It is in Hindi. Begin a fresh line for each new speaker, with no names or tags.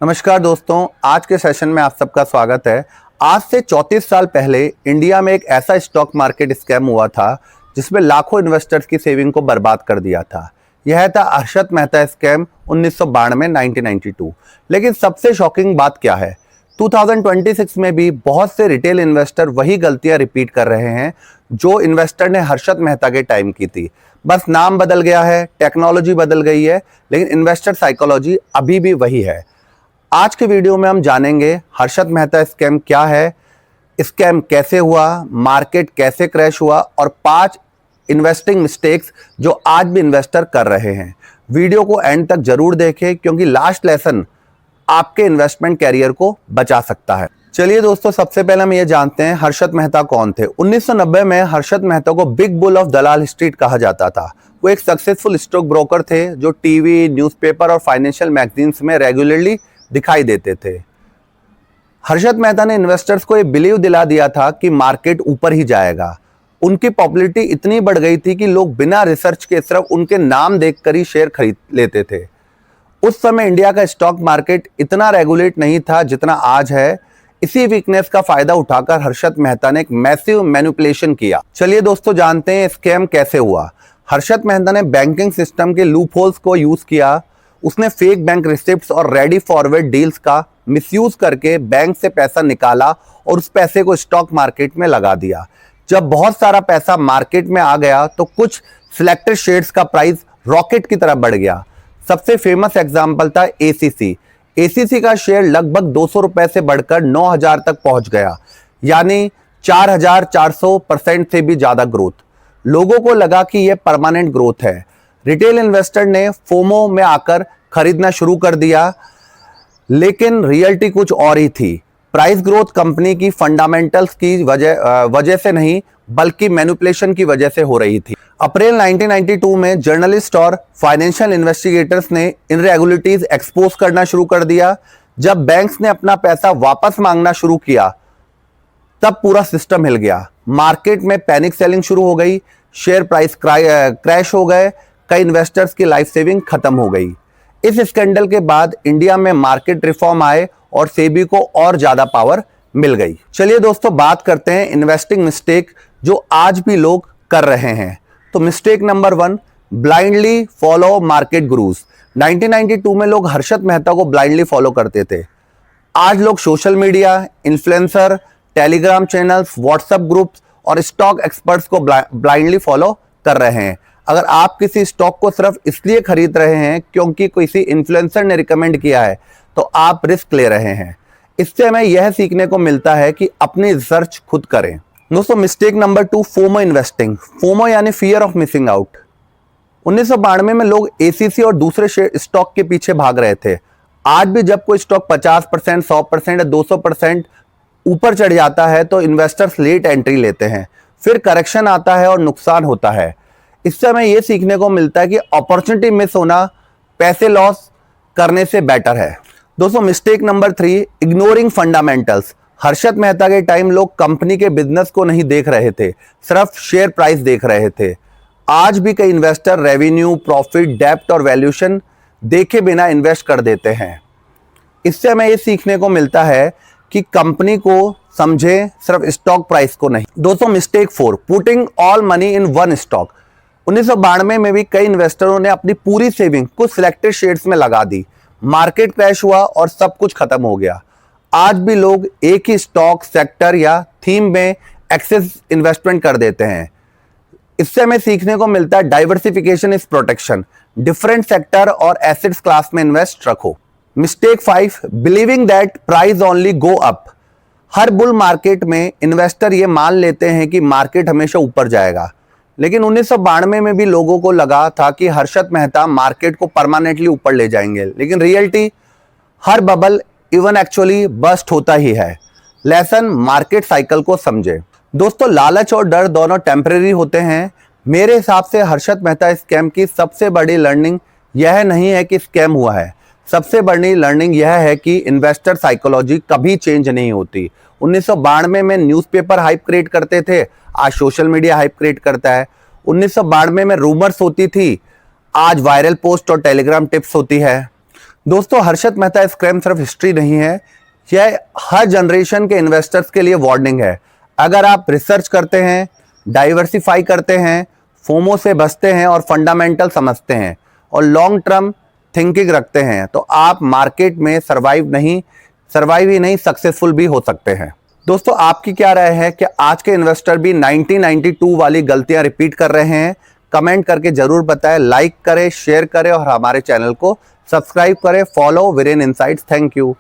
नमस्कार दोस्तों, आज के सेशन में आप सबका स्वागत है। आज से 34 साल पहले इंडिया में एक ऐसा स्टॉक मार्केट स्कैम हुआ था जिसमें लाखों इन्वेस्टर्स की सेविंग को बर्बाद कर दिया था। यह था हर्षद मेहता स्कैम 1992 1992। लेकिन सबसे शॉकिंग बात क्या है, 2026 में भी बहुत से रिटेल इन्वेस्टर वही गलतियां रिपीट कर रहे हैं जो इन्वेस्टर ने हर्षद मेहता के टाइम की थी। बस नाम बदल गया है, टेक्नोलॉजी बदल गई है, लेकिन इन्वेस्टर साइकोलॉजी अभी भी वही है। आज के वीडियो में हम जानेंगे हर्षद मेहता स्कैम क्या है, स्कैम कैसे हुआ, मार्केट कैसे क्रैश हुआ और 5 इन्वेस्टिंग मिस्टेक्स जो आज भी इन्वेस्टर कर रहे हैं। वीडियो को एंड तक जरूर देखें क्योंकि लास्ट लेसन आपके इन्वेस्टमेंट कैरियर को बचा सकता है। चलिए दोस्तों, सबसे पहले हम ये जानते हैं हर्षद मेहता कौन थे। 1990 में हर्षद मेहता को big bull of Dalal street कहा जाता था। वो एक सक्सेसफुल स्टॉक ब्रोकर थे जो टीवी, न्यूज़पेपर और फाइनेंशियल मैगजीन्स में रेगुलरली दिखाई देते थे। हर्षद मेहता ने इन्वेस्टर्स को ये बिलीव दिला दिया था कि मार्केट ऊपर ही जाएगा। उनकी पॉपुलैरिटी इतनी बढ़ गई थी कि लोग बिना रिसर्च के सिर्फ उनके नाम देखकर ही शेयर खरीद लेते थे। उस समय इंडिया का स्टॉक मार्केट इतना रेगुलेट नहीं था जितना आज है। इसी वीकनेस का फायदा उठाकर हर्षद मेहता ने एक मैसिव मैनिपुलेशन किया। चलिए दोस्तों, जानते हैं स्कैम कैसे हुआ। हर्षद मेहता ने बैंकिंग सिस्टम के लूप होल्स को यूज किया। उसने फेक बैंक रिसिप्ट्स और रेडी फॉरवर्ड डील्स का मिसयूज करके बैंक से पैसा निकाला और उस पैसे को स्टॉक मार्केट में लगा दिया। जब बहुत सारा पैसा मार्केट में आ गया तो कुछ सिलेक्टेड शेयर्स का प्राइस रॉकेट की तरह बढ़ गया। सबसे फेमस एग्जांपल था एसीसी। एसीसी का शेयर लगभग 200 रुपए से बढ़कर 9000 तक पहुंच गया, यानी 4400% से भी ज्यादा ग्रोथ। लोगों को लगा कि यह परमानेंट ग्रोथ है। रिटेल इन्वेस्टर ने फोमो में आकर खरीदना शुरू कर दिया, लेकिन रियलिटी कुछ और ही थी। प्राइस ग्रोथ कंपनी की फंडामेंटल्स की वजह से नहीं बल्कि मैनिपुलेशन की वजह से हो रही थी। अप्रैल 1992 में जर्नलिस्ट और फाइनेंशियल इन्वेस्टिगेटर्स ने इनरेगुलरिटीज एक्सपोज करना शुरू कर दिया। जब बैंक्स ने अपना पैसा वापस मांगना शुरू किया तब पूरा सिस्टम हिल गया। मार्केट में पैनिक सेलिंग शुरू हो गई, शेयर प्राइस क्रैश हो गए, कई इन्वेस्टर्स की लाइफ सेविंग खत्म हो गई। इस स्कैंडल के बाद इंडिया में मार्केट रिफॉर्म आए और सेबी को और ज्यादा पावर मिल गई। चलिए दोस्तों, बात करते हैं इन्वेस्टिंग मिस्टेक जो आज भी लोग कर रहे हैं। तो mistake number 1, blindly follow market gurus. 1992 में लोग हर्षद मेहता को ब्लाइंडली फॉलो करते थे। आज लोग social media, influencer, Telegram channels, WhatsApp groups और स्टॉक एक्सपर्ट्स को ब्लाइंडली फॉलो कर रहे हैं। अगर आप किसी स्टॉक को सिर्फ इसलिए खरीद रहे हैं क्योंकि किसी इन्फ्लुएंसर ने रिकमेंड किया है तो आप रिस्क ले रहे हैं। इससे हमें यह सीखने को मिलता है कि अपनी रिसर्च खुद करें। दोस्तों, mistake number 2, FOMO investing. FOMO यानी फियर ऑफ मिसिंग आउट। 1992 में लोग एसीसी और दूसरे स्टॉक के पीछे भाग रहे थे। आज भी जब कोई स्टॉक 50%, 100% या 200% ऊपर चढ़ जाता है तो इन्वेस्टर्स लेट एंट्री लेते हैं। फिर करेक्शन आता है और नुकसान होता है। इससे हमें यह सीखने को मिलता है कि अपॉर्चुनिटी मिस होना पैसे लॉस करने से बेटर है। दोस्तों, mistake number 3, ignoring fundamentals. Harshad Mehta के टाइम लोग कंपनी के बिजनेस को नहीं देख रहे थे, सिर्फ शेयर प्राइस देख रहे थे। आज भी कई इन्वेस्टर रेवेन्यू, प्रॉफिट, डेप्ट और वैल्यूएशन देखे बिना इन्वेस्ट कर देते हैं। इससे हमें यह सीखने को मिलता है कि कंपनी को समझे, सिर्फ स्टॉक प्राइस को नहीं। दोस्तों, mistake 4, putting all money in one stock. 1992 में भी कई इन्वेस्टरों ने अपनी पूरी सेविंग कुछ सिलेक्टेड शेयर्स में लगा दी। मार्केट क्रैश हुआ और सब कुछ खत्म हो गया। आज भी लोग एक ही स्टॉक, सेक्टर या थीम में एक्सेस इन्वेस्टमेंट कर देते हैं। इससे हमें सीखने को मिलता है diversification is protection. Different sector और एसेट्स क्लास में इन्वेस्ट रखो। Mistake 5, believing that price only go up. Her bull market में इन्वेस्टर ये मान लेते हैं कि मार्केट हमेशा ऊपर जाएगा, लेकिन 1992 में भी लोगों को लगा था कि हर्षद मेहता मार्केट को परमानेंटली ऊपर ले जाएंगे, लेकिन रियलिटी हर बबल इवन एक्चुअली बस्ट होता ही है। लेसन, मार्केट साइकिल को समझे। दोस्तों, लालच और डर दोनों टेम्परेरी होते हैं। मेरे हिसाब से हर्षद मेहता स्कैम की सबसे बड़ी लर्निंग यह नहीं है कि स्कैम हुआ है, सबसे बड़ी लर्निंग यह है कि इन्वेस्टर साइकोलॉजी कभी चेंज नहीं होती। 1992 में न्यूज़पेपर हाइप क्रिएट करते थे, आज सोशल मीडिया हाइप क्रिएट करता है। 1992 में रूमर्स होती थी, आज वायरल पोस्ट और टेलीग्राम टिप्स होती है। दोस्तों, हर्षद मेहता स्कैम सिर्फ हिस्ट्री नहीं है, यह हर जनरेशन के इन्वेस्टर्स के लिए वार्निंग है। अगर आप रिसर्च करते हैं, डाइवर्सिफाई करते हैं, फोमो से बचते हैं और फंडामेंटल समझते हैं और लॉन्ग टर्म थिंकिंग रखते हैं तो आप मार्केट में सर्वाइव ही नहीं सक्सेसफुल भी हो सकते हैं। दोस्तों, आपकी क्या राय है कि आज के इन्वेस्टर भी 1992 वाली गलतियां रिपीट कर रहे हैं? कमेंट करके जरूर बताएं, लाइक करें, शेयर करें और हमारे चैनल को सब्सक्राइब करें। Follow Viren insights. Thank you.